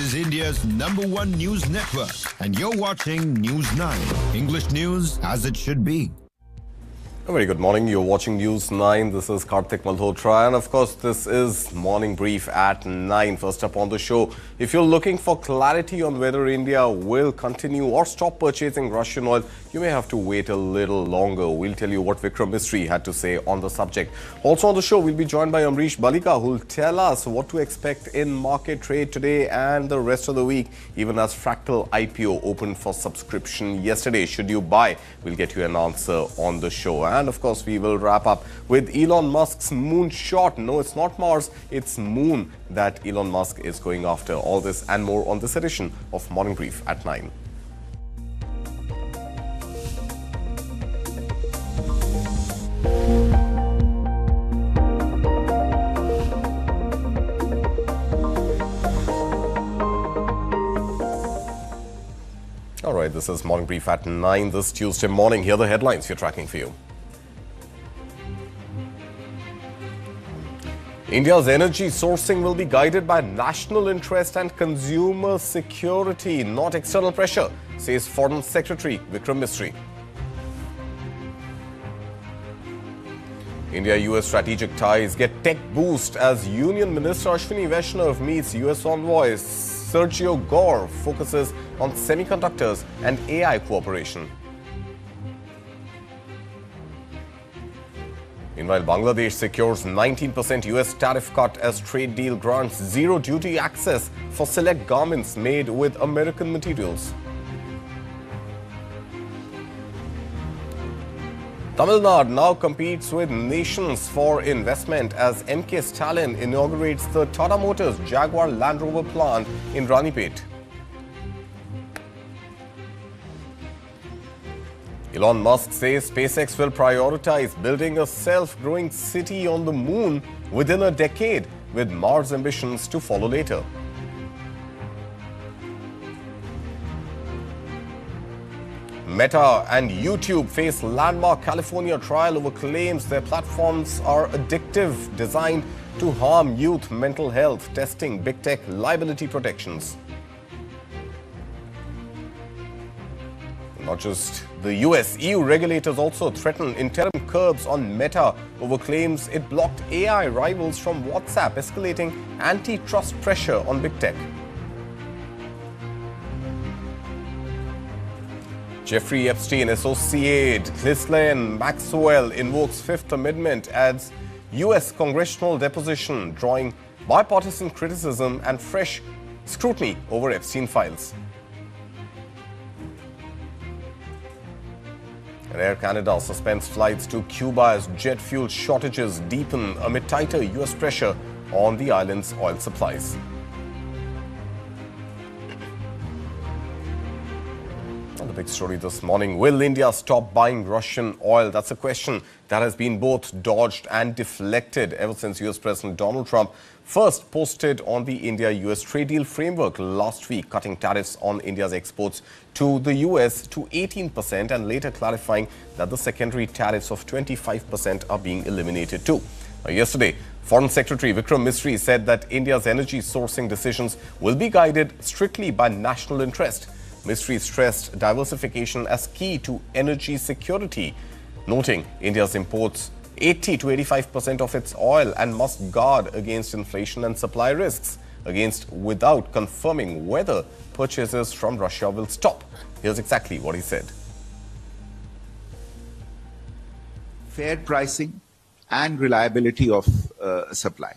is India's #1 news network, and you're watching News9, English news as it should be. A very good morning. You're watching News9. This is Karthik Malhotra, and of course, this is Morning Brief at 9. First up on the show, if you're looking for clarity on whether India will continue or stop purchasing Russian oil, you may have to wait a little longer. We'll tell you what Vikram Misri had to say on the subject. Also on the show, we'll be joined by Amrish Balika, who'll tell us what to expect in market trade today and the rest of the week, even as Fractal IPO opened for subscription yesterday. Should you buy? We'll get you an answer on the show. And of course, we will wrap up with Elon Musk's moonshot. No, it's not Mars, it's Moon that Elon Musk is going after. All this and more on this edition of Morning Brief at 9. All right, this is Morning Brief at 9 this Tuesday morning. Here are the headlines we're tracking for you. India's energy sourcing will be guided by national interest and consumer security, not external pressure, says Foreign Secretary Vikram Misri. India-US strategic ties get tech boost as Union Minister Ashwini Vaishnaw meets US envoy Sergio Gor, focuses on semiconductors and AI cooperation. Meanwhile, Bangladesh secures 19% US tariff cut as trade deal grants zero duty access for select garments made with American materials. Tamil Nadu now competes with nations for investment as MK Stalin inaugurates the Tata Motors Jaguar Land Rover plant in Ranipet. Elon Musk says SpaceX will prioritize building a self-growing city on the moon within a decade, with Mars ambitions to follow later. Meta and YouTube face landmark California trial over claims their platforms are addictive, designed to harm youth mental health, testing big tech liability protections. Not just the US, EU regulators also threaten interim curbs on Meta over claims it blocked AI rivals from WhatsApp, escalating antitrust pressure on big tech. Jeffrey Epstein associate Ghislaine Maxwell invokes Fifth Amendment, adds US congressional deposition, drawing bipartisan criticism and fresh scrutiny over Epstein files. And Air Canada suspends flights to Cuba as jet fuel shortages deepen amid tighter US pressure on the island's oil supplies. And the big story this morning, will India stop buying Russian oil? That's a question that has been both dodged and deflected ever since US President Donald Trump first posted on the India-US trade deal framework last week, cutting tariffs on India's exports to the US to 18% and later clarifying that the secondary tariffs of 25% are being eliminated too. Yesterday, Foreign Secretary Vikram Misri said that India's energy sourcing decisions will be guided strictly by national interest. Misri stressed diversification as key to energy security, noting India's imports 80 to 85% of its oil and must guard against inflation and supply risks without confirming whether purchases from Russia will stop. Here's exactly what he said. Fair pricing and reliability of supply.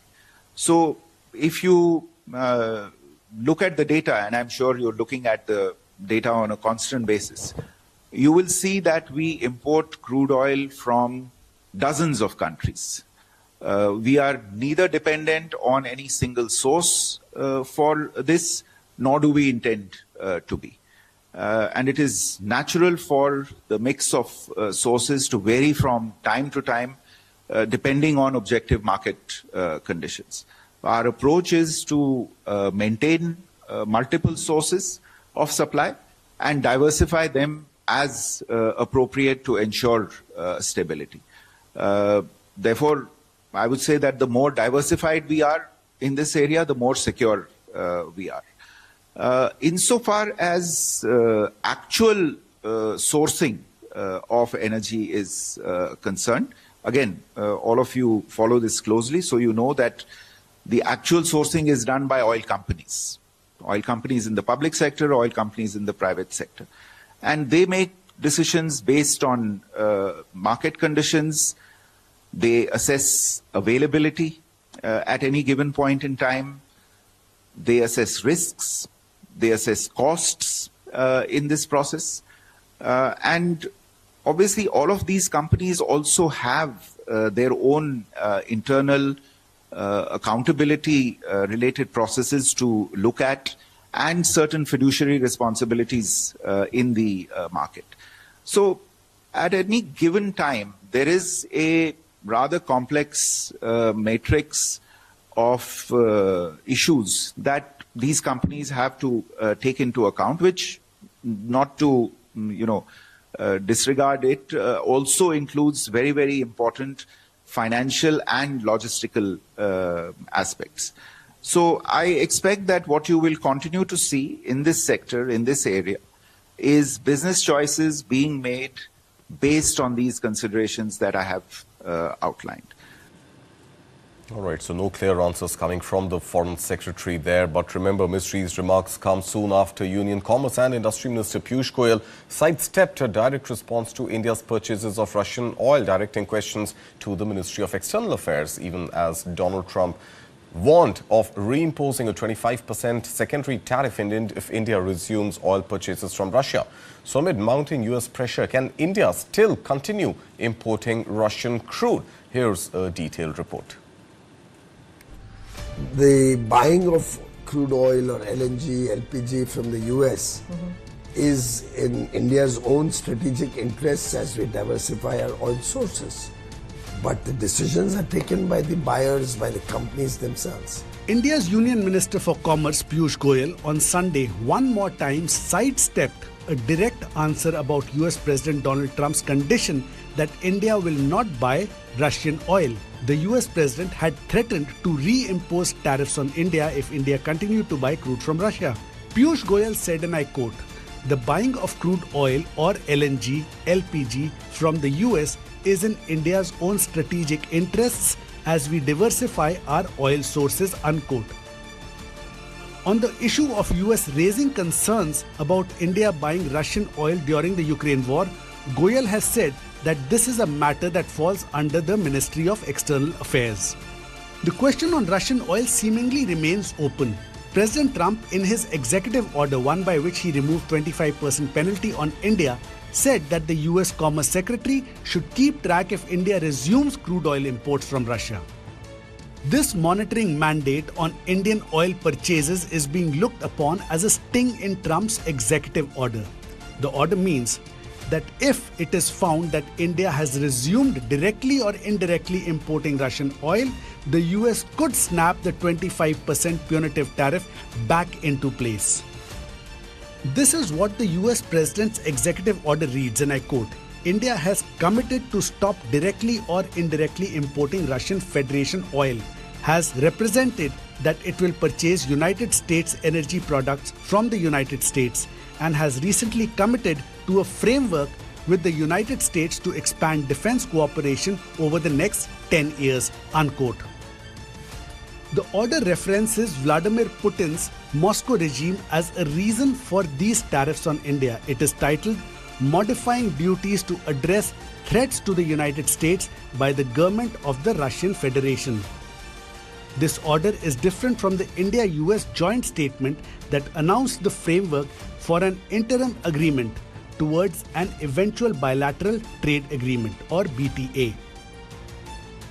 So if you look at the data, and I'm sure you're looking at the data on a constant basis, you will see that we import crude oil from dozens of countries. We are neither dependent on any single source for this, nor do we intend to be. And it is natural for the mix of sources to vary from time to time, depending on objective market conditions. Our approach is to maintain multiple sources of supply and diversify them as appropriate to ensure stability. Therefore, I would say that the more diversified we are in this area, the more secure we are. Insofar as actual sourcing of energy is concerned, again, all of you follow this closely, so you know that the actual sourcing is done by oil companies in the public sector, oil companies in the private sector. And they make decisions based on market conditions. They assess availability at any given point in time. They assess risks. They assess costs in this process. And obviously, all of these companies also have their own internal accountability related processes to look at, and certain fiduciary responsibilities in the market. So at any given time, there is a rather complex matrix of issues that these companies have to take into account, which, not to disregard it, also includes very, very important financial and logistical aspects. So I expect that what you will continue to see in this sector, in this area, is business choices being made based on these considerations that I have outlined. All right, so no clear answers coming from the Foreign Secretary there. But remember, Misri's remarks come soon after Union Commerce and Industry Minister Piyush Goyal sidestepped a direct response to India's purchases of Russian oil, directing questions to the Ministry of External Affairs, even as Donald Trump warned of reimposing a 25% secondary tariff if India resumes oil purchases from Russia. So amid mounting US pressure, can India still continue importing Russian crude? Here's a detailed report. The buying of crude oil or LNG, LPG from the US is in India's own strategic interests as we diversify our oil sources. But the decisions are taken by the buyers, by the companies themselves. India's Union Minister for Commerce Piyush Goyal on Sunday one more time sidestepped a direct answer about US President Donald Trump's condition that India will not buy Russian oil. The US President had threatened to reimpose tariffs on India if India continued to buy crude from Russia. Piyush Goyal said, and I quote, "The buying of crude oil or LNG, LPG from the US is in India's own strategic interests as we diversify our oil sources," unquote. On the issue of US raising concerns about India buying Russian oil during the Ukraine war, Goyal has said that this is a matter that falls under the Ministry of External Affairs. The question on Russian oil seemingly remains open. President Trump, in his executive order, one by which he removed 25% penalty on India, said that the US Commerce Secretary should keep track if India resumes crude oil imports from Russia. This monitoring mandate on Indian oil purchases is being looked upon as a sting in Trump's executive order. The order means that if it is found that India has resumed directly or indirectly importing Russian oil, the US could snap the 25% punitive tariff back into place. This is what the US President's executive order reads, and I quote, "India has committed to stop directly or indirectly importing Russian Federation oil, has represented that it will purchase United States energy products from the United States, and has recently committed to a framework with the United States to expand defense cooperation over the next 10 years, unquote. The order references Vladimir Putin's Moscow regime as a reason for these tariffs on India. It is titled "Modifying Duties to Address Threats to the United States by the Government of the Russian Federation." This order is different from the India-US joint statement that announced the framework for an interim agreement towards an eventual bilateral trade agreement, or BTA.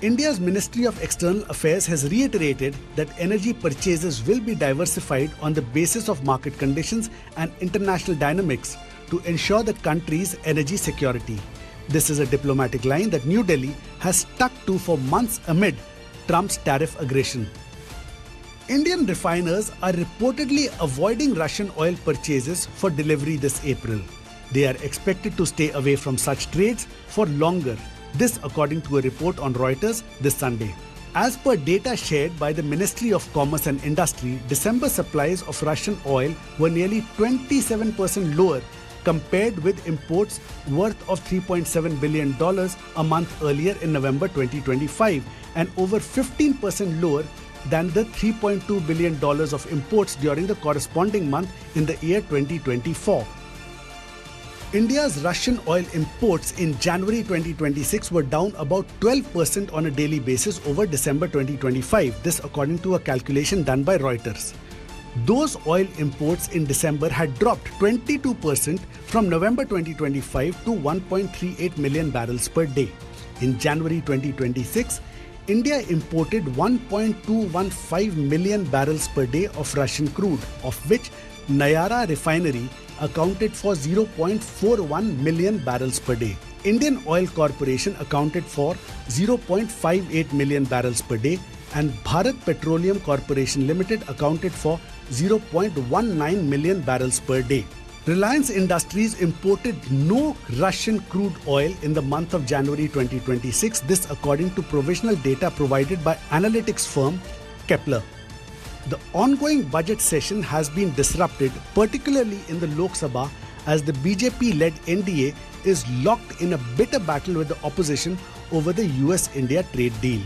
India's Ministry of External Affairs has reiterated that energy purchases will be diversified on the basis of market conditions and international dynamics to ensure the country's energy security. This is a diplomatic line that New Delhi has stuck to for months amid Trump's tariff aggression. Indian refiners are reportedly avoiding Russian oil purchases for delivery this April. They are expected to stay away from such trades for longer. This according to a report on Reuters this Sunday. As per data shared by the Ministry of Commerce and Industry, December supplies of Russian oil were nearly 27% lower compared with imports worth of $3.7 billion a month earlier in November 2025 and over 15% lower than the $3.2 billion of imports during the corresponding month in the year 2024. India's Russian oil imports in January 2026 were down about 12% on a daily basis over December 2025. This according to a calculation done by Reuters. Those oil imports in December had dropped 22% from November 2025 to 1.38 million barrels per day. In January 2026, India imported 1.215 million barrels per day of Russian crude, of which Nayara refinery accounted for 0.41 million barrels per day. Indian Oil Corporation accounted for 0.58 million barrels per day and Bharat Petroleum Corporation Limited accounted for 0.19 million barrels per day. Reliance Industries imported no Russian crude oil in the month of January 2026, this according to provisional data provided by analytics firm Kepler. The ongoing budget session has been disrupted, particularly in the Lok Sabha, as the BJP-led NDA is locked in a bitter battle with the opposition over the US-India trade deal.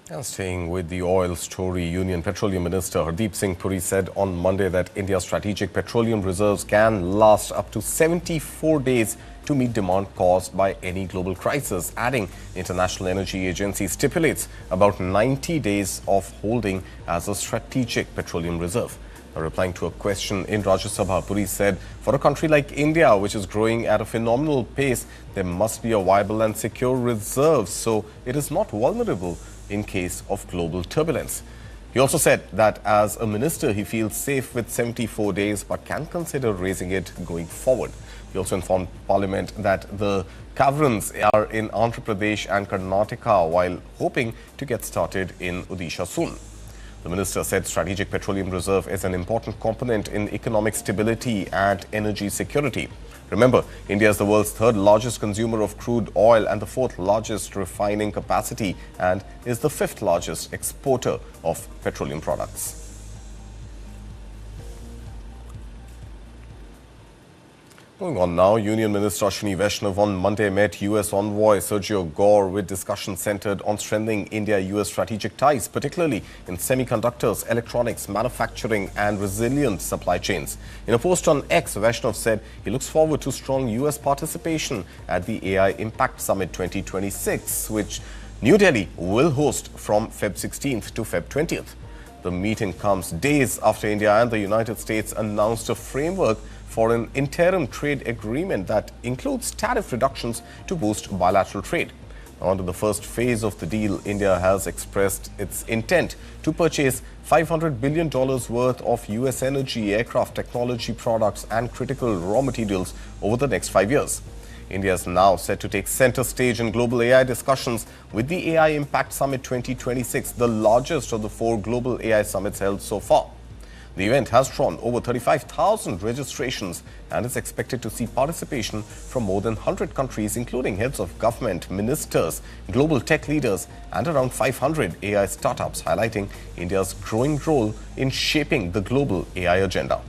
And staying with the oil story, Union Petroleum Minister Hardeep Singh Puri said on Monday that India's strategic petroleum reserves can last up to 74 days to meet demand caused by any global crisis, adding International Energy Agency stipulates about 90 days of holding as a strategic petroleum reserve. Now, replying to a question in Rajya Sabha, Puri said, for a country like India, which is growing at a phenomenal pace, there must be a viable and secure reserve so it is not vulnerable in case of global turbulence. He also said that as a minister, he feels safe with 74 days but can consider raising it going forward. He also informed Parliament that the caverns are in Andhra Pradesh and Karnataka while hoping to get started in Odisha soon. The minister said strategic petroleum reserve is an important component in economic stability and energy security. Remember, India is the world's third largest consumer of crude oil and the fourth largest refining capacity and is the fifth largest exporter of petroleum products. Moving on now, Union Minister Ashwini Vaishnaw on Monday met US envoy Sergio Gor with discussions centered on strengthening India-US strategic ties, particularly in semiconductors, electronics, manufacturing and resilient supply chains. In a post on X, Vaishnaw said he looks forward to strong US participation at the AI Impact Summit 2026, which New Delhi will host from Feb 16th to Feb 20th. The meeting comes days after India and the United States announced a framework for an interim trade agreement that includes tariff reductions to boost bilateral trade. Under the first phase of the deal, India has expressed its intent to purchase $500 billion worth of US energy, aircraft technology products and critical raw materials over the next 5 years. India is now set to take center stage in global AI discussions with the AI Impact Summit 2026, the largest of the 4 global AI summits held so far. The event has drawn over 35,000 registrations and is expected to see participation from more than 100 countries, including heads of government, ministers, global tech leaders, and around 500 AI startups, highlighting India's growing role in shaping the global AI agenda.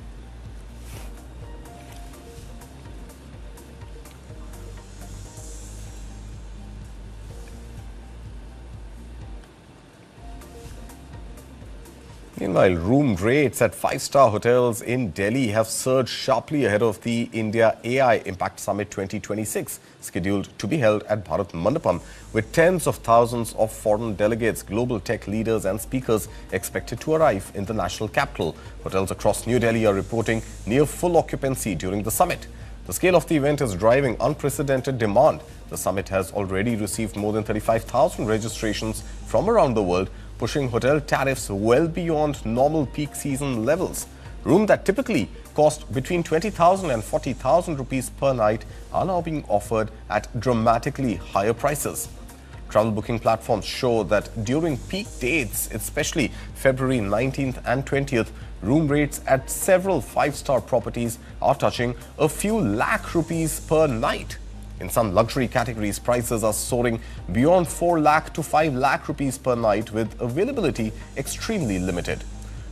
Meanwhile, room rates at 5-star hotels in Delhi have surged sharply ahead of the India AI Impact Summit 2026, scheduled to be held at Bharat Mandapam, with tens of thousands of foreign delegates, global tech leaders and speakers expected to arrive in the national capital. Hotels across New Delhi are reporting near full occupancy during the summit. The scale of the event is driving unprecedented demand. The summit has already received more than 35,000 registrations from around the world, pushing hotel tariffs well beyond normal peak season levels. Rooms that typically cost between 20,000 and 40,000 rupees per night are now being offered at dramatically higher prices. Travel booking platforms show that during peak dates, especially February 19th and 20th, room rates at several 5-star properties are touching a few lakh rupees per night. In some luxury categories, prices are soaring beyond 4 lakh to 5 lakh rupees per night, with availability extremely limited.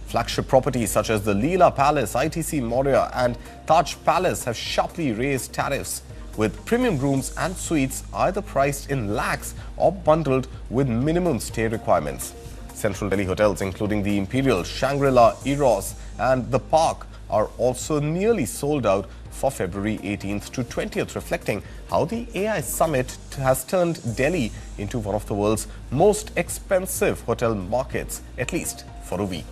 Flagship properties such as the Leela Palace, ITC Maurya and Taj Palace have sharply raised tariffs, with premium rooms and suites either priced in lakhs or bundled with minimum stay requirements. Central Delhi hotels including the Imperial, Shangri-La, Eros and the Park are also nearly sold out for February 18th to 20th, reflecting how the AI summit has turned Delhi into one of the world's most expensive hotel markets, at least for a week.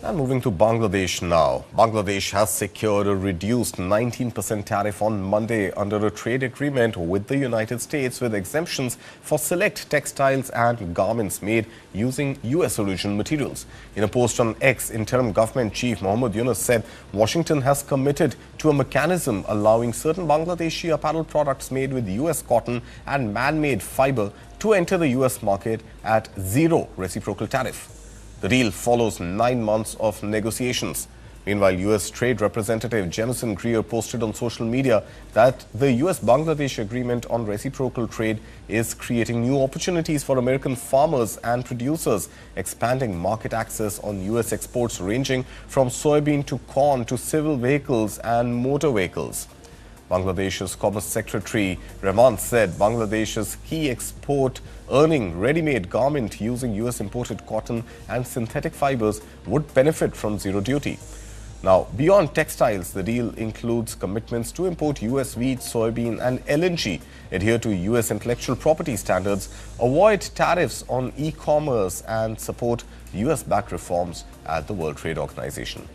And moving to Bangladesh now. Bangladesh has secured a reduced 19% tariff on Monday under a trade agreement with the United States, with exemptions for select textiles and garments made using US origin materials. In a post on X, Interim Government Chief Mohammad Yunus said Washington has committed to a mechanism allowing certain Bangladeshi apparel products made with US cotton and man-made fiber to enter the US market at zero reciprocal tariff. The deal follows 9 months of negotiations. Meanwhile, US Trade Representative Jamison Greer posted on social media that the US-Bangladesh agreement on reciprocal trade is creating new opportunities for American farmers and producers, expanding market access on US exports ranging from soybean to corn to civil vehicles and motor vehicles. Bangladesh's Commerce Secretary Rahman said Bangladesh's key export earning ready-made garment using US imported cotton and synthetic fibers would benefit from zero duty. Now, beyond textiles, the deal includes commitments to import US wheat, soybean and LNG, adhere to US intellectual property standards, avoid tariffs on e-commerce and support US-backed reforms at the World Trade Organization.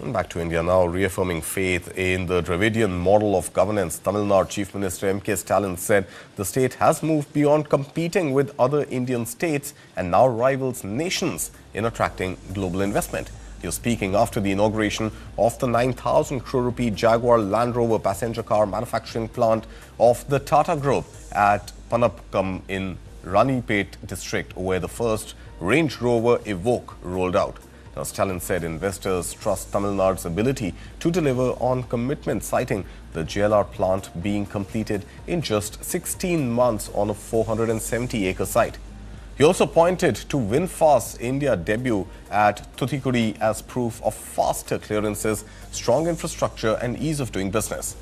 And back to India now. Reaffirming faith in the Dravidian model of governance, Tamil Nadu Chief Minister M.K. Stalin said the state has moved beyond competing with other Indian states and now rivals nations in attracting global investment. He was speaking after the inauguration of the 9,000 crore rupee Jaguar Land Rover passenger car manufacturing plant of the Tata Group at Panappakam in Ranipet district, where the first Range Rover Evoque rolled out. Now, Stalin said investors trust Tamil Nadu's ability to deliver on commitments, citing the JLR plant being completed in just 16 months on a 470-acre site. He also pointed to VinFast's India debut at Thoothukudi as proof of faster clearances, strong infrastructure and ease of doing business.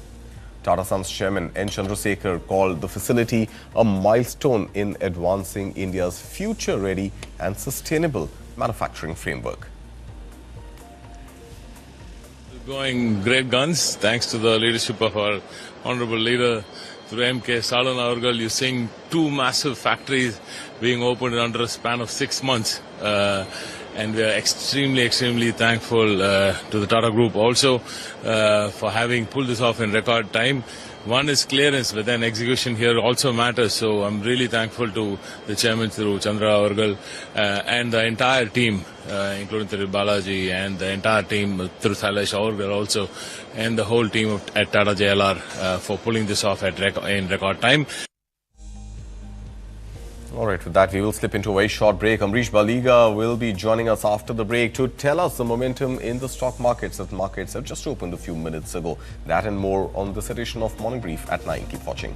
Tata Sons Chairman N. Chandrasekhar called the facility a milestone in advancing India's future-ready and sustainable manufacturing framework. Going great guns, thanks to the leadership of our honorable leader, through M.K. Stalin Aurgal. You're seeing 2 massive factories being opened under a span of 6 months. And we are extremely thankful to the Tata Group also for having pulled this off in record time. One is clearance, but then execution here also matters. So I'm really thankful to the chairman through Chandra Aurgal and the entire team, including Thiru Balaji and the entire team through Sailesh Aurgal also, and the whole team at Tata JLR for pulling this off in record time. All right, with that, we will slip into a very short break. Amrish Baliga will be joining us after the break to tell us the momentum in the stock markets. That markets have just opened a few minutes ago. That and more on this edition of Morning Brief at 9. Keep watching.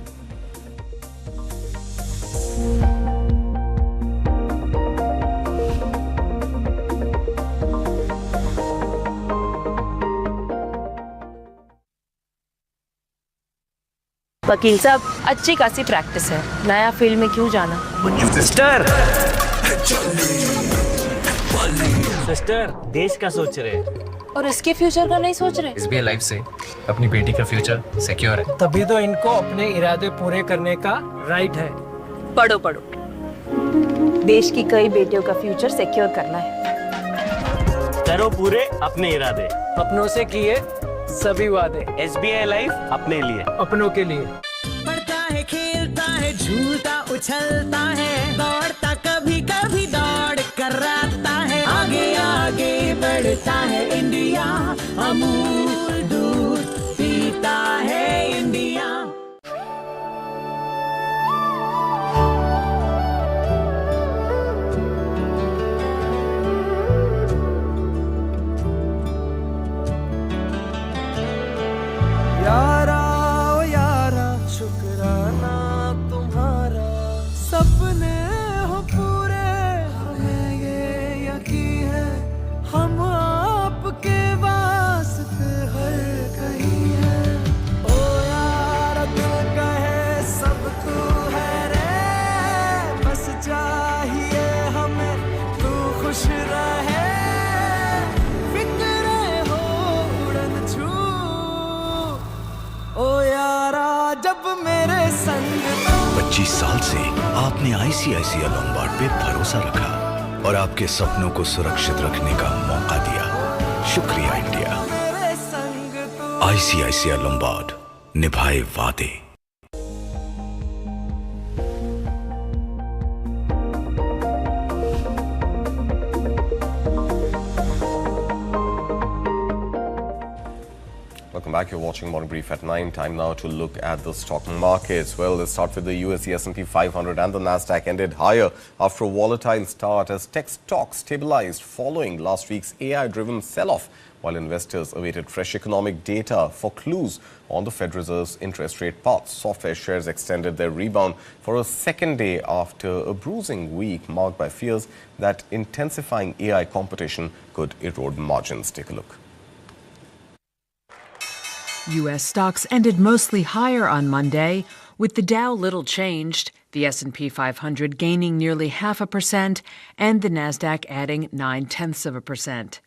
वकील साहब, अच्छी खासी practice है, नया field में क्यों जाना? Sister देश का सोच रहे हैं और इसके फ्यूचर का नहीं सोच रहे? SBI लाइफ से अपनी बेटी का फ्यूचर सिक्योर है। तभी तो इनको अपने इरादे पूरे करने का राइट है। पढ़ो पढ़ो, देश की कई बेटियों का फ्यूचर सिक्योर करना है। करो पूरे अपने इरादे, अपनों से किए सभी वादे। SBI लाइफ अपने लिए, अपनों के लिए। पढ़ता है, खेलता है, झूलता उछलता है, दौड़ता कभी कभी दौड़ कराता है, आगे आगे बढ़ता है इंडिया, अमूल दूध पीता है इंडिया। आपने आईसीआईसीआई लोम्बार्ड पे भरोसा रखा और आपके सपनों को सुरक्षित रखने का मौका दिया। शुक्रिया इंडिया। आईसीआईसीआई लोम्बार्ड, निभाए वादे। Welcome back. You're watching Morning Brief at 9. Time now to look at the stock markets. Well, let's start with the US. The S&P 500 and the Nasdaq ended higher after a volatile start as tech stocks stabilized following last week's AI-driven sell-off, while investors awaited fresh economic data for clues on the Fed Reserve's interest rate path. Software shares extended their rebound for a second day after a bruising week marked by fears that intensifying AI competition could erode margins. Take a look. U.S. stocks ended mostly higher on Monday, with the Dow little changed, the S&P 500 gaining nearly 0.5% and the Nasdaq adding 0.9%.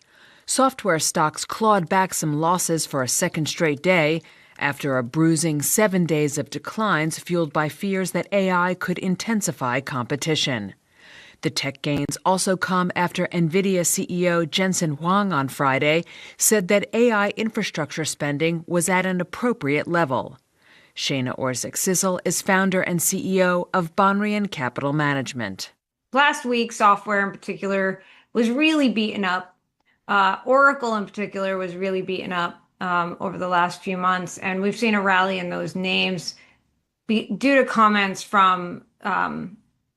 Software stocks clawed back some losses for a second straight day after a bruising 7 days of declines fueled by fears that AI could intensify competition. The tech gains also come after NVIDIA CEO Jensen Huang on Friday said that AI infrastructure spending was at an appropriate level. Shana Orsic-Sissel is founder and CEO of Bonrian Capital Management. Last week, software in particular was really beaten up. Oracle in particular was really beaten up over the last few months, and we've seen a rally in those names due to comments from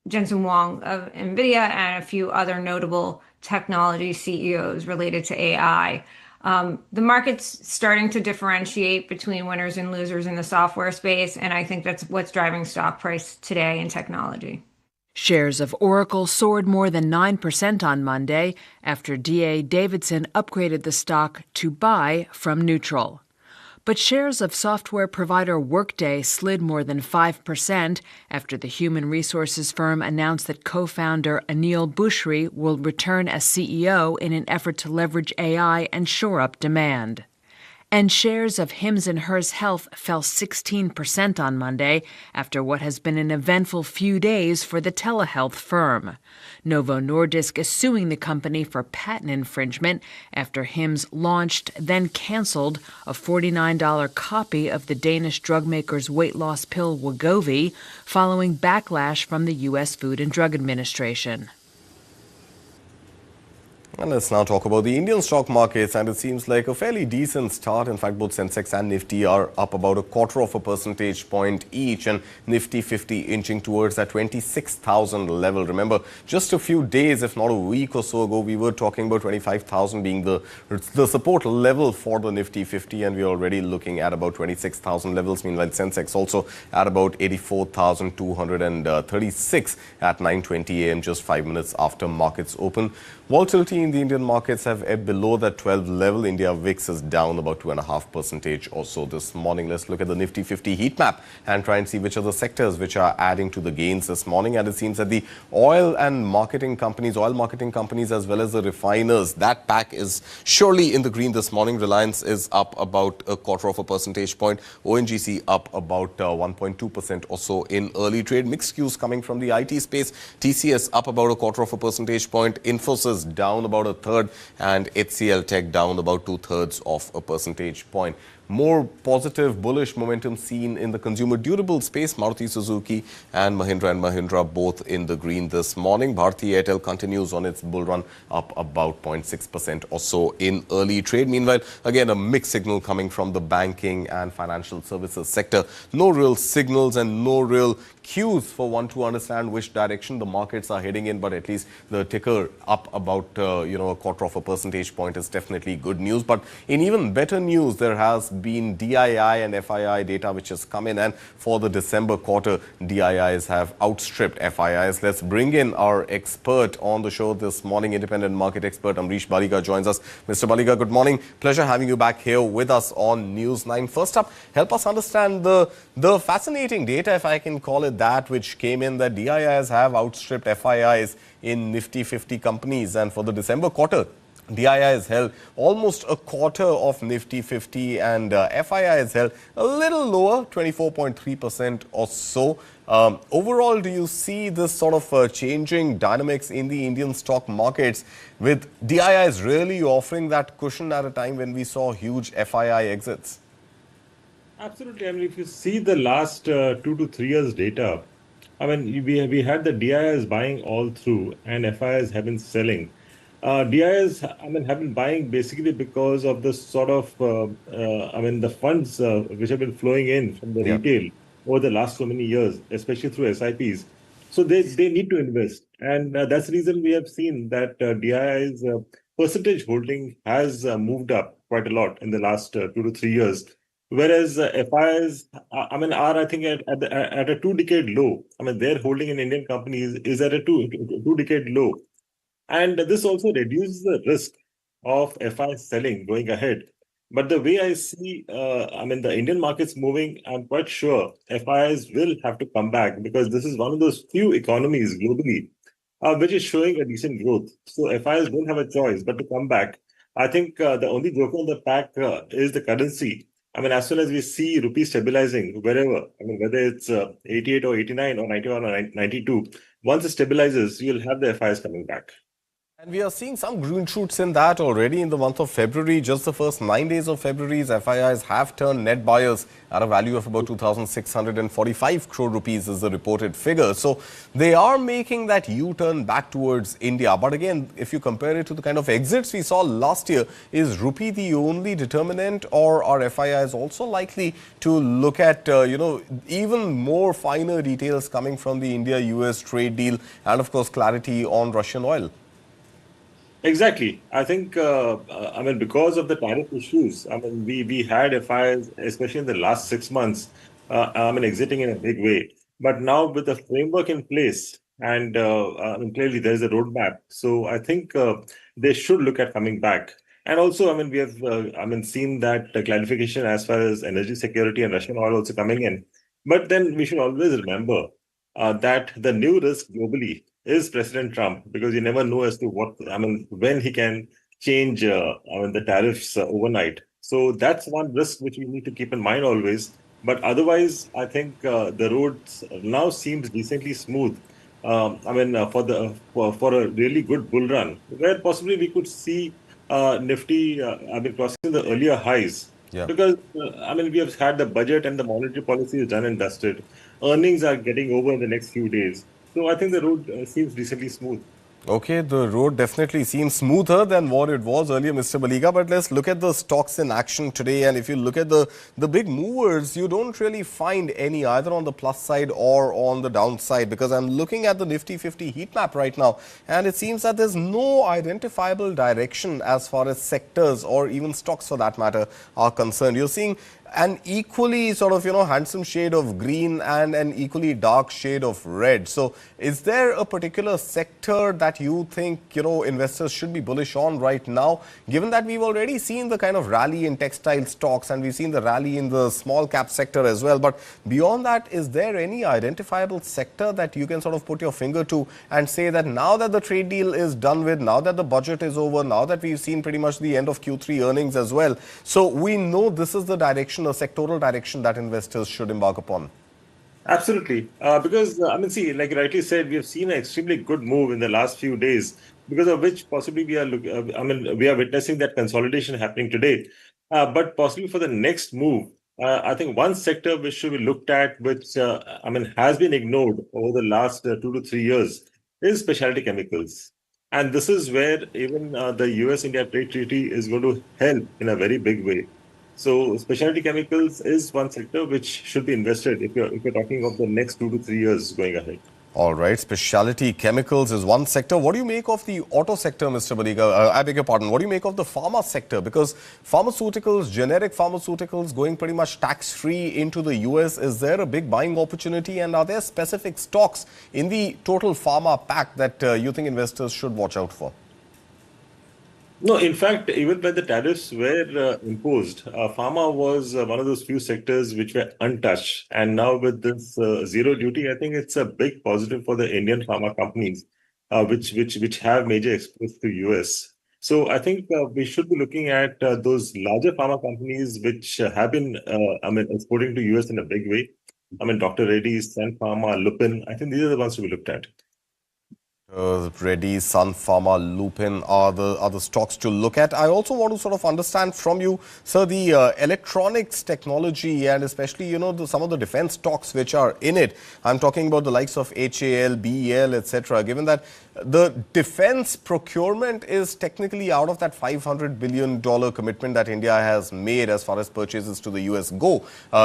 Jensen Huang of NVIDIA and a few other notable technology CEOs related to AI. The market's starting to differentiate between winners and losers in the software space, and I think that's what's driving stock price today in technology. Shares of Oracle soared more than 9% on Monday after D.A. Davidson upgraded the stock to buy from neutral. But shares of software provider Workday slid more than 5% after the human resources firm announced that co-founder Anil Bhusri will return as CEO in an effort to leverage AI and shore up demand. And shares of Hims & Hers Health fell 16% on Monday after what has been an eventful few days for the telehealth firm. Novo Nordisk is suing the company for patent infringement after Hims launched, then canceled, a $49 copy of the Danish drug maker's weight loss pill Wegovy following backlash from the U.S. Food and Drug Administration. And let's now talk about the Indian stock markets, and it seems like a fairly decent start. In fact, both Sensex and Nifty are up about 0.25 percentage point each, and Nifty 50 inching towards that 26,000 level. Remember, just a few days, if not a week or so ago, we were talking about 25,000 being the support level for the Nifty 50, and we're already looking at about 26,000 levels. Meanwhile, Sensex also at about 84,236 at 9:20 a.m., just 5 minutes after markets open. Volatility in the Indian markets have ebbed below that 12 level. India VIX is down about 2.5% or so this morning. Let's look at the Nifty 50 heat map and try and see which are the sectors which are adding to the gains this morning. And it seems that the oil marketing companies as well as the refiners, that pack is surely in the green this morning. Reliance is up about 0.25 percentage point. ONGC up about 1.2% or so in early trade. Mixed cues coming from the IT space. TCS up about 0.25 percentage point. Infosys down about 1/3 and HCL Tech down about 2/3 percentage point. More positive, bullish momentum seen in the consumer durable space. Maruti Suzuki and Mahindra both in the green this morning. Bharti Airtel continues on its bull run up about 0.6% or so in early trade. Meanwhile, again, a mixed signal coming from the banking and financial services sector. No real signals and no real cues for one to understand which direction the markets are heading in, but at least the ticker up about 0.25 percentage point is definitely good news. But in even better news, there has been DII and FII data which has come in, and for the December quarter, DIIs have outstripped FIIs. Let's bring in our expert on the show this morning, independent market expert Amrish Baliga joins us. Mr. Baliga, good morning. Pleasure having you back here with us on News 9. First up, help us understand the fascinating data, if I can call it that, which came in that DIIs have outstripped FIIs in Nifty 50 companies, and for the December quarter, DII has held almost a quarter of Nifty 50 and FII has held a little lower, 24.3% or so. Overall, do you see this sort of changing dynamics in the Indian stock markets with DIIs really offering that cushion at a time when we saw huge FII exits? Absolutely. I mean, if you see the last 2 to 3 years data, I mean, we had the DIIs buying all through and FIIs have been selling. DIIs, I mean, have been buying basically because of the sort of, I mean, the funds which have been flowing in from the retail over the last so many years, especially through SIPs. So they need to invest. And that's the reason we have seen that DII's percentage holding has moved up quite a lot in the last 2 to 3 years. Whereas FIIs, I mean, are, I think, at a 2-decade low. I mean, their holding in Indian companies is at a two-decade low. And this also reduces the risk of FI selling going ahead. But the way I see, I mean, the Indian markets moving, I'm quite sure FIs will have to come back because this is one of those few economies globally which is showing a decent growth. So FIs don't have a choice but to come back. I think the only joker in the pack is the currency. I mean, as soon as we see rupee stabilizing wherever, I mean, whether it's 88 or 89 or 91 or 92, once it stabilizes, you'll have the FIs coming back. And we are seeing some green shoots in that already in the month of February. Just the first 9 days of February's FIIs have turned net buyers at a value of about 2,645 crore rupees is the reported figure. So they are making that U-turn back towards India. But again, if you compare it to the kind of exits we saw last year, is rupee the only determinant, or are FIIs also likely to look at, even more finer details coming from the India-US trade deal and, of course, clarity on Russian oil? Exactly. I think, I mean, because of the tariff issues, I mean, we had FIs, especially in the last 6 months, I mean, exiting in a big way. But now with the framework in place, and I mean, clearly there is a roadmap. So I think they should look at coming back. And also, I mean, we have, I mean, seen that clarification as far as energy security and Russian oil also coming in. But then we should always remember that the new risk globally is President Trump, because you never know as to what, I mean, when he can change, I mean, the tariffs overnight. So that's one risk which we need to keep in mind always. But otherwise, I think the road now seems decently smooth. I mean, for a really good bull run, where possibly we could see Nifty, I mean, crossing the earlier highs. Yeah. Because, I mean, we have had the budget and the monetary policy is done and dusted. Earnings are getting over in the next few days. So I think the road seems decently smooth. Okay, the road definitely seems smoother than what it was earlier, Mr. Baliga. But let's look at the stocks in action today. And if you look at the big movers, you don't really find any either on the plus side or on the downside, because I'm looking at the Nifty 50 heat map right now. And it seems that there's no identifiable direction as far as sectors or even stocks for that matter are concerned. You're seeing an equally sort of, handsome shade of green and an equally dark shade of red. So is there a particular sector that you think, investors should be bullish on right now, given that we've already seen the kind of rally in textile stocks and we've seen the rally in the small cap sector as well? But beyond that, is there any identifiable sector that you can sort of put your finger to and say that now that the trade deal is done with, now that the budget is over, now that we've seen pretty much the end of Q3 earnings as well, so we know this is the direction, a sectoral direction that investors should embark upon? Absolutely. Because, I mean, see, like you rightly said, we have seen an extremely good move in the last few days, because of which possibly we are witnessing that consolidation happening today. But possibly for the next move, I think one sector which should be looked at, which, has been ignored over the last 2 to 3 years, is specialty chemicals. And this is where even the US-India trade treaty is going to help in a very big way. So specialty chemicals is one sector which should be invested if you're talking of the next 2 to 3 years going ahead. All right, specialty chemicals is one sector. What do you make of the auto sector, Mr. Baliga? I beg your pardon. What do you make of the pharma sector? Because pharmaceuticals, generic pharmaceuticals going pretty much tax-free into the US, is there a big buying opportunity? And are there specific stocks in the total pharma pack that you think investors should watch out for? No, in fact, even when the tariffs were imposed, pharma was one of those few sectors which were untouched. And now with this zero duty, I think it's a big positive for the Indian pharma companies, which have major exports to US. So I think we should be looking at those larger pharma companies which have been, exporting to US in a big way. Dr. Reddy's, Sun Pharma, Lupin. I think these are the ones to be looked at. Reddy, Sun Pharma, Lupin are the stocks to look at. I also want to sort of understand from you, sir, the electronics technology and especially, some of the defense stocks which are in it. I'm talking about the likes of HAL, BEL, etc. Given that the defense procurement is technically out of that $500 billion commitment that India has made as far as purchases to the US go.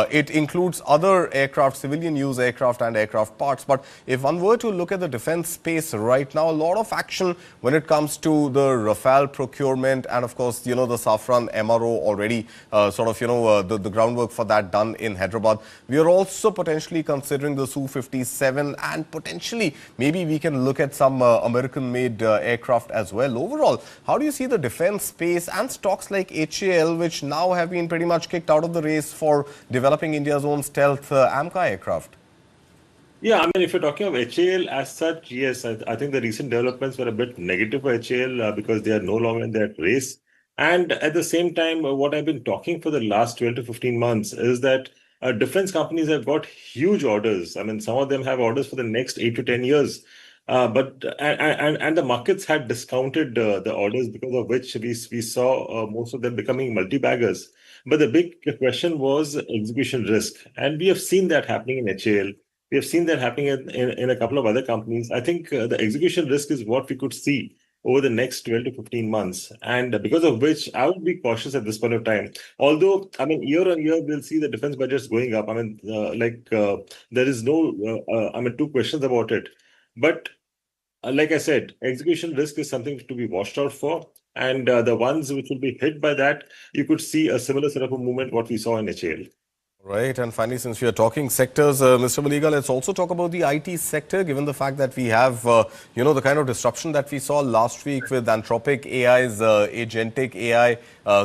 It includes other aircraft, civilian use aircraft and aircraft parts. But if one were to look at the defense space right now, a lot of action when it comes to the Rafale procurement and of course, the Safran MRO already the groundwork for that done in Hyderabad. We are also potentially considering the Su-57 and potentially maybe we can look at some American-made aircraft as well. Overall, how do you see the defense space and stocks like HAL, which now have been pretty much kicked out of the race for developing India's own stealth AMCA aircraft? Yeah, if you're talking of HAL as such, yes, I think the recent developments were a bit negative for HAL because they are no longer in that race. And at the same time, what I've been talking for the last 12 to 15 months is that defense companies have got huge orders. Some of them have orders for the next 8 to 10 years. But the markets had discounted the orders, because of which we saw most of them becoming multi-baggers. But the big question was execution risk. And we have seen that happening in HAL. We have seen that happening in a couple of other companies. I think the execution risk is what we could see over the next 12 to 15 months. And because of which I would be cautious at this point of time. Although, year on year, we'll see the defense budgets going up. There is no, two questions about it. But like I said, execution risk is something to be watched out for. And the ones which will be hit by that, you could see a similar sort of a movement what we saw in HAL. Right. And finally, since we are talking sectors, Mr. Maliga, let's also talk about the IT sector, given the fact that we have, the kind of disruption that we saw last week with Anthropic AI's agentic AI,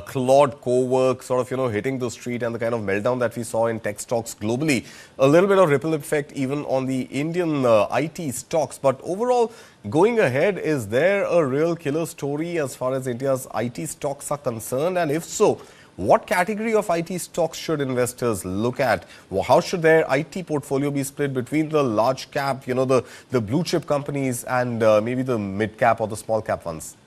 Claude co-work hitting the street, and the kind of meltdown that we saw in tech stocks globally. A little bit of ripple effect even on the Indian IT stocks. But overall, going ahead, is there a real killer story as far as India's IT stocks are concerned? And if so, what category of IT stocks should investors look at? How should their IT portfolio be split between the large cap, the blue chip companies and maybe the mid cap or the small cap ones?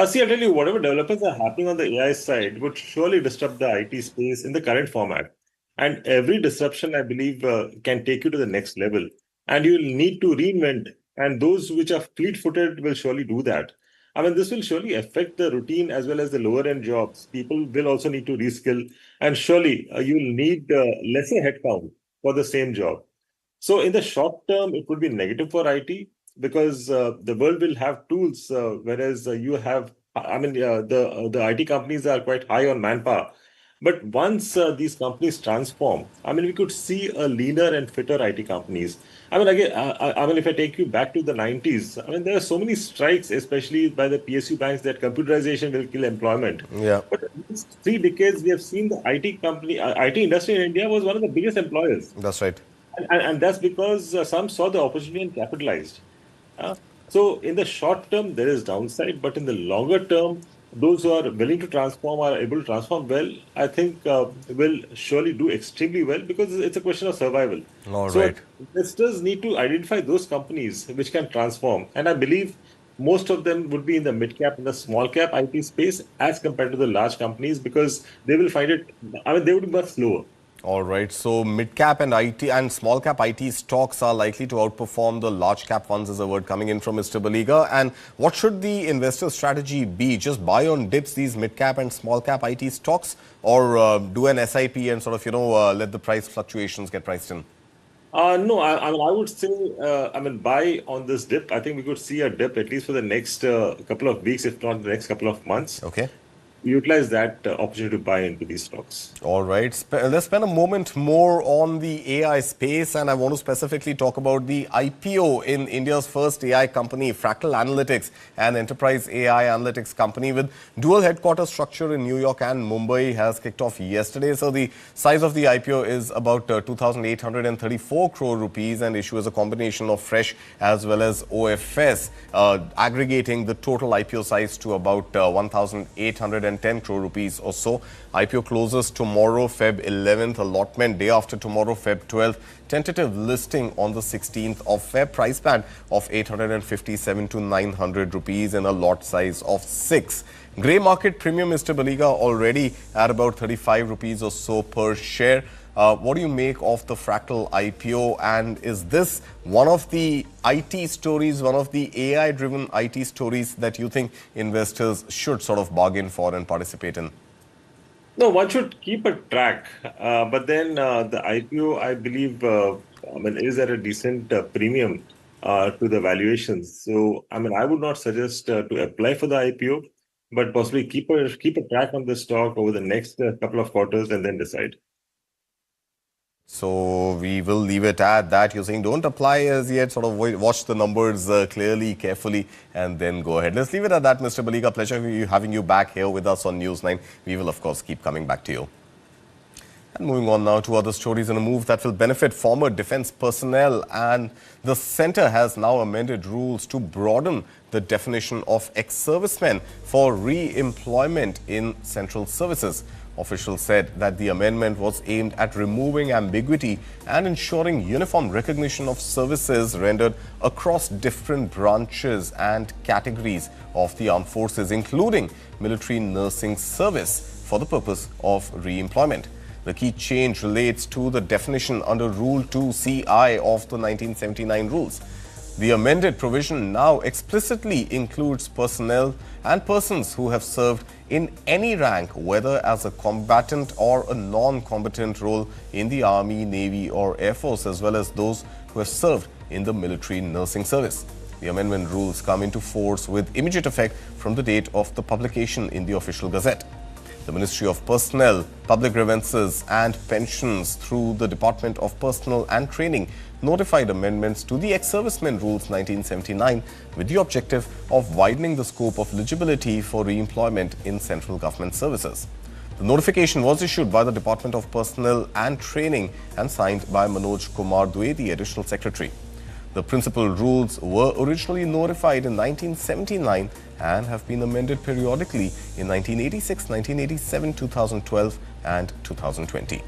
See, I'll tell you, whatever developments are happening on the AI side would surely disrupt the IT space in the current format. And every disruption, I believe, can take you to the next level. And you'll need to reinvent. And those which are fleet-footed will surely do that. This will surely affect the routine as well as the lower end jobs. People will also need to reskill, and surely you'll need lesser headcount for the same job. So in the short term, it would be negative for IT because the world will have tools, whereas you have, the IT companies are quite high on manpower. But once these companies transform, we could see a leaner and fitter IT companies. If I take you back to the 90s, there are so many strikes, especially by the PSU banks, that computerization will kill employment. Yeah. But in these 3 decades, we have seen the IT industry in India was one of the biggest employers. That's right. And that's because some saw the opportunity and capitalized. So in the short term, there is downside, but in the longer term, those who are willing to transform, are able to transform well, I think will surely do extremely well because it's a question of survival. Right. Investors need to identify those companies which can transform. And I believe most of them would be in the mid-cap and the small-cap IT space as compared to the large companies because they will find it, they would be much slower. All right. So mid-cap and IT and small-cap IT stocks are likely to outperform the large-cap ones, is a word coming in from Mr. Baliga. And what should the investor strategy be? Just buy on dips these mid-cap and small-cap IT stocks, or do an SIP and let the price fluctuations get priced in? No, I would say, buy on this dip. I think we could see a dip at least for the next couple of weeks, if not the next couple of months. Okay. utilize that opportunity to buy into these stocks. All right. Let's spend a moment more on the AI space, and I want to specifically talk about the IPO in India's first AI company, Fractal Analytics, an enterprise AI analytics company with dual headquarters structure in New York and Mumbai, has kicked off yesterday. So the size of the IPO is about 2,834 crore rupees and issues a combination of fresh as well as OFS, aggregating the total IPO size to about 1,810 crore rupees or so. IPO closes tomorrow, Feb 11th, allotment day after tomorrow, Feb 12th, tentative listing on the 16th of Feb, price band of 857 to 900 rupees in a lot size of 6. Grey market premium, Mr. Baliga, already at about 35 rupees or so per share. What do you make of the Fractal IPO, and is this one of the IT stories, one of the AI-driven IT stories that you think investors should sort of bargain for and participate in? No, one should keep a track, but then the IPO, I believe, is at a decent premium to the valuations. So, I would not suggest to apply for the IPO, but possibly keep a track on the stock over the next couple of quarters and then decide. So we will leave it at that. You're saying don't apply as yet, sort of watch the numbers clearly, carefully, and then go ahead. Let's leave it at that, Mr. Baliga. Pleasure having you back here with us on News9. We will, of course, keep coming back to you. And moving on now to other stories in a move that will benefit former defense personnel. And the centre has now amended rules to broaden the definition of ex-servicemen for re-employment in central services. Officials said that the amendment was aimed at removing ambiguity and ensuring uniform recognition of services rendered across different branches and categories of the armed forces, including military nursing service, for the purpose of re-employment. The key change relates to the definition under Rule 2CI of the 1979 rules. The amended provision now explicitly includes personnel and persons who have served in any rank, whether as a combatant or a non-combatant role in the Army, Navy or Air Force, as well as those who have served in the military nursing service. The amendment rules come into force with immediate effect from the date of the publication in the Official Gazette. The Ministry of Personnel, Public Grievances and Pensions through the Department of Personnel and Training notified amendments to the Ex-Servicemen Rules 1979 with the objective of widening the scope of eligibility for re-employment in central government services. The notification was issued by the Department of Personnel and Training and signed by Manoj Kumar Dwivedi, Additional Secretary. The principal rules were originally notified in 1979 and have been amended periodically in 1986, 1987, 2012 and 2020.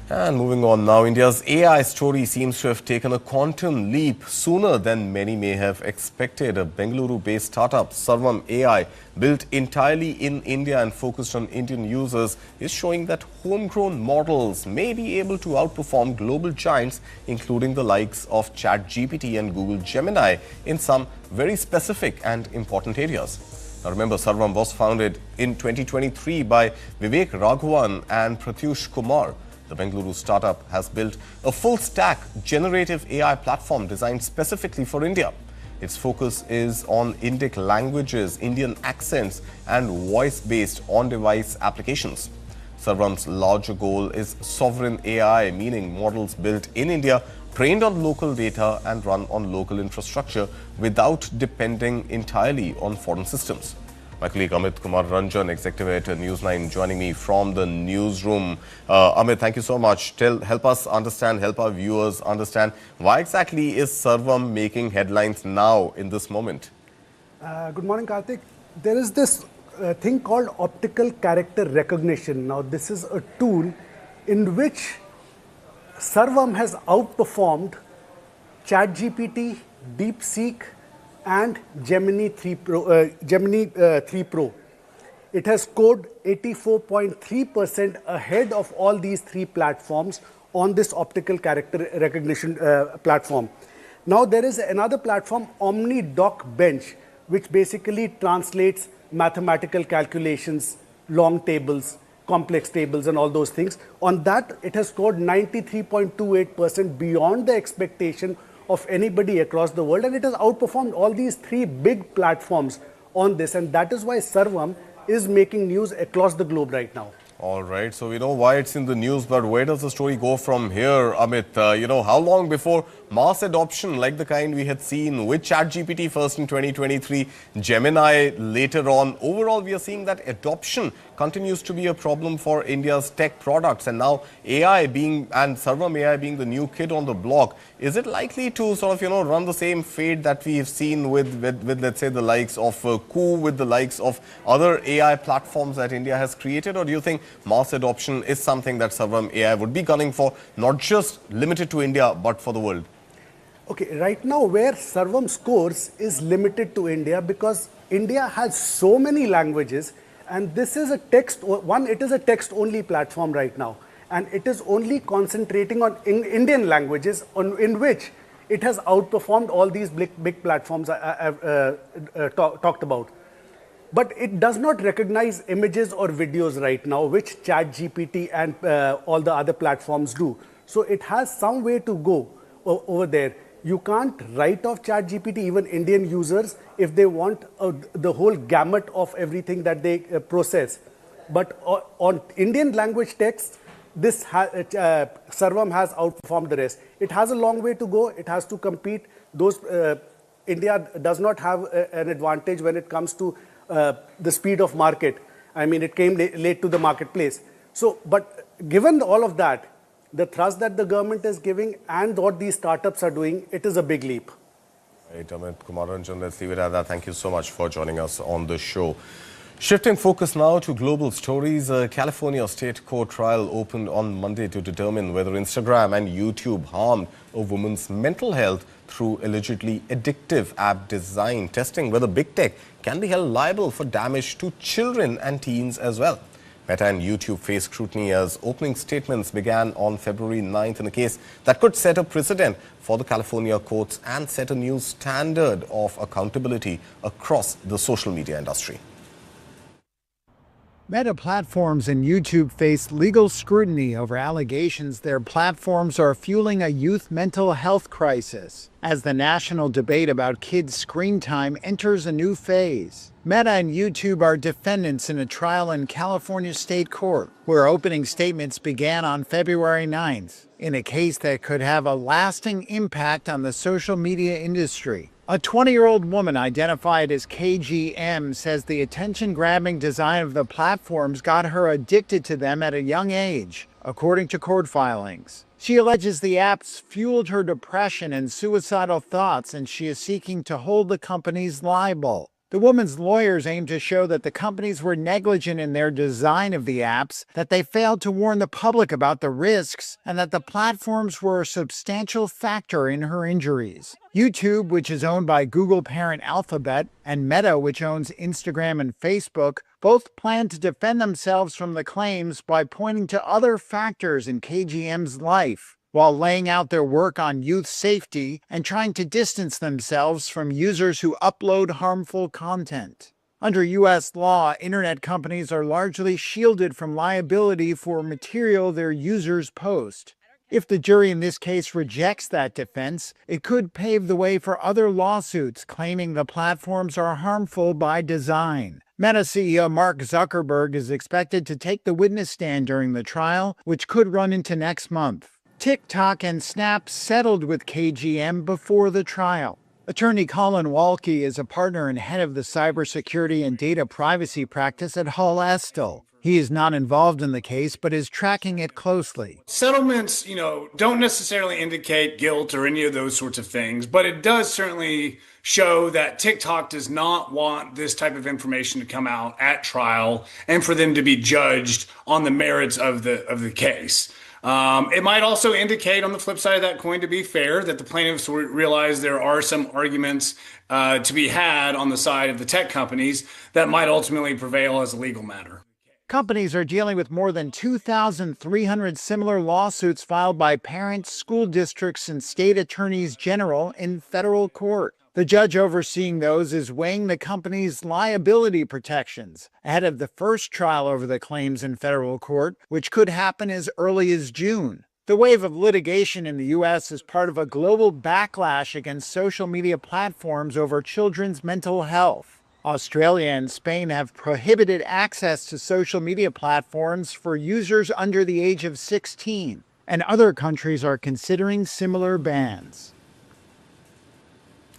And moving on now, India's AI story seems to have taken a quantum leap sooner than many may have expected. A Bengaluru-based startup, Sarvam AI, built entirely in India and focused on Indian users, is showing that homegrown models may be able to outperform global giants, including the likes of ChatGPT and Google Gemini, in some very specific and important areas. Now remember, Sarvam was founded in 2023 by Vivek Raghavan and Pratyush Kumar. The Bengaluru startup has built a full-stack generative AI platform designed specifically for India. Its focus is on Indic languages, Indian accents, and voice-based on-device applications. Sarvam's larger goal is sovereign AI, meaning models built in India, trained on local data and run on local infrastructure without depending entirely on foreign systems. My colleague Amit Kumar Ranjan, executive editor News9, joining me from the newsroom. Amit, thank you so much. Help us understand, help our viewers understand, why exactly is Sarvam making headlines now in this moment? Good morning, Karthik. There is this thing called optical character recognition. Now, this is a tool in which Sarvam has outperformed ChatGPT, DeepSeek, and Gemini 3 Pro. It has scored 84.3% ahead of all these three platforms on this optical character recognition platform. Now there is another platform, OmniDoc Bench, which basically translates mathematical calculations, long tables, complex tables and all those things. On that, it has scored 93.28% beyond the expectation of anybody across the world, and it has outperformed all these three big platforms on this, and that is why Sarvam is making news across the globe right now. All right, so we know why it's in the news, but where does the story go from here, Amit? How long before mass adoption, like the kind we had seen with ChatGPT first in 2023, Gemini later on? Overall, we are seeing that adoption continues to be a problem for India's tech products. And now AI and Sarvam AI being the new kid on the block, is it likely to sort of, run the same fate that we've seen with let's say, the likes of Coup, with the likes of other AI platforms that India has created? Or do you think mass adoption is something that Sarvam AI would be gunning for, not just limited to India, but for the world? Okay, right now where Sarvam scores is limited to India because India has so many languages, and this is a it is a text-only platform right now, and it is only concentrating on Indian languages in which it has outperformed all these big platforms I've talked about. But it does not recognize images or videos right now, which ChatGPT and all the other platforms do. So it has some way to go over there. You can't write off ChatGPT, even Indian users, if they want the whole gamut of everything that they process. But on Indian language text, this Sarvam has outperformed the rest. It has a long way to go. It has to compete. India does not have an advantage when it comes to the speed of market. I mean, it came late to the marketplace. So, but given all of that, the thrust that the government is giving and what these startups are doing, it is a big leap. Right, Amit Kumaranjan, let's leave it at that. Thank you so much for joining us on the show. Shifting focus now to global stories, a California state court trial opened on Monday to determine whether Instagram and YouTube harmed a woman's mental health through allegedly addictive app design, testing whether big tech can be held liable for damage to children and teens as well. Meta and YouTube face scrutiny as opening statements began on February 9th in a case that could set a precedent for the California courts and set a new standard of accountability across the social media industry. Meta Platforms and YouTube face legal scrutiny over allegations their platforms are fueling a youth mental health crisis as the national debate about kids' screen time enters a new phase. Meta and YouTube are defendants in a trial in California State Court, where opening statements began on February 9th, in a case that could have a lasting impact on the social media industry. A 20-year-old woman identified as KGM says the attention-grabbing design of the platforms got her addicted to them at a young age, according to court filings. She alleges the apps fueled her depression and suicidal thoughts, and she is seeking to hold the companies liable. The woman's lawyers aim to show that the companies were negligent in their design of the apps, that they failed to warn the public about the risks, and that the platforms were a substantial factor in her injuries. YouTube, which is owned by Google parent Alphabet, and Meta, which owns Instagram and Facebook, both plan to defend themselves from the claims by pointing to other factors in KGM's life, while laying out their work on youth safety and trying to distance themselves from users who upload harmful content. Under U.S. law, internet companies are largely shielded from liability for material their users post. If the jury in this case rejects that defense, it could pave the way for other lawsuits claiming the platforms are harmful by design. Meta CEO Mark Zuckerberg is expected to take the witness stand during the trial, which could run into next month. TikTok and Snap settled with KGM before the trial. Attorney Colin Walke is a partner and head of the cybersecurity and data privacy practice at Hall Estel. He is not involved in the case, but is tracking it closely. Settlements, don't necessarily indicate guilt or any of those sorts of things, but it does certainly show that TikTok does not want this type of information to come out at trial and for them to be judged on the merits of the case. It might also indicate, on the flip side of that coin, to be fair, that the plaintiffs realize there are some arguments to be had on the side of the tech companies that might ultimately prevail as a legal matter. Companies are dealing with more than 2,300 similar lawsuits filed by parents, school districts, and state attorneys general in federal court. The judge overseeing those is weighing the company's liability protections ahead of the first trial over the claims in federal court, which could happen as early as June. The wave of litigation in the U.S. is part of a global backlash against social media platforms over children's mental health. Australia and Spain have prohibited access to social media platforms for users under the age of 16, and other countries are considering similar bans.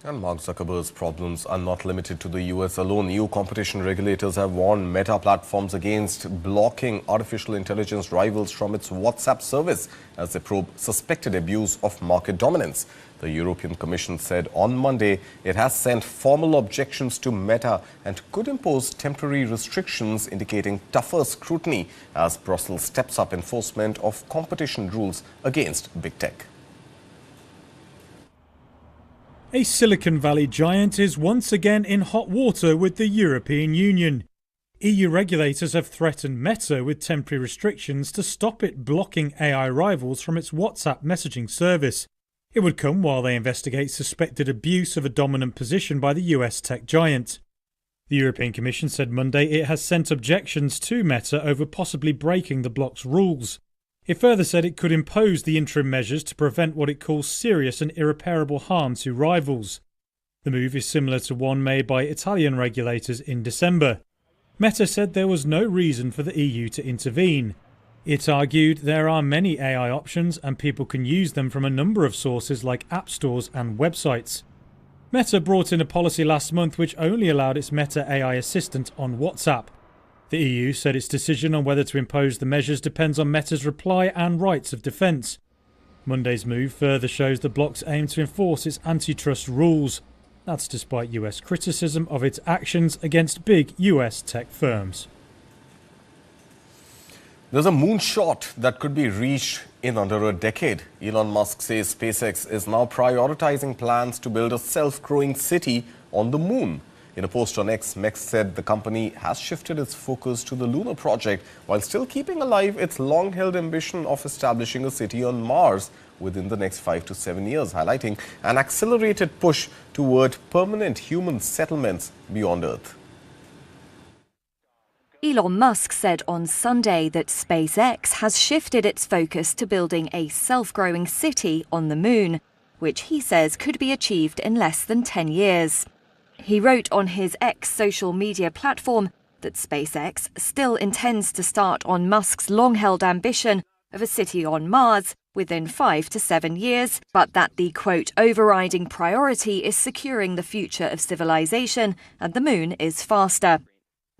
And Mark Zuckerberg's problems are not limited to the US alone. EU competition regulators have warned Meta platforms against blocking artificial intelligence rivals from its WhatsApp service as they probe suspected abuse of market dominance. The European Commission said on Monday it has sent formal objections to Meta and could impose temporary restrictions indicating tougher scrutiny as Brussels steps up enforcement of competition rules against big tech. A Silicon Valley giant is once again in hot water with the European Union. EU regulators have threatened Meta with temporary restrictions to stop it blocking AI rivals from its WhatsApp messaging service. It would come while they investigate suspected abuse of a dominant position by the US tech giant. The European Commission said Monday it has sent objections to Meta over possibly breaking the bloc's rules. It further said it could impose the interim measures to prevent what it calls serious and irreparable harm to rivals. The move is similar to one made by Italian regulators in December. Meta said there was no reason for the EU to intervene. It argued there are many AI options and people can use them from a number of sources like app stores and websites. Meta brought in a policy last month which only allowed its Meta AI assistant on WhatsApp. The EU said its decision on whether to impose the measures depends on Meta's reply and rights of defence. Monday's move further shows the bloc's aim to enforce its antitrust rules. That's despite US criticism of its actions against big US tech firms. There's a moonshot that could be reached in under a decade. Elon Musk says SpaceX is now prioritizing plans to build a self-growing city on the moon. In a post on X, Musk said the company has shifted its focus to the lunar project while still keeping alive its long-held ambition of establishing a city on Mars within the next 5 to 7 years, highlighting an accelerated push toward permanent human settlements beyond Earth. Elon Musk said on Sunday that SpaceX has shifted its focus to building a self-growing city on the moon, which he says could be achieved in less than 10 years. He wrote on his X social media platform that SpaceX still intends to start on Musk's long-held ambition of a city on Mars within 5 to 7 years, but that the, quote, overriding priority is securing the future of civilization and the moon is faster.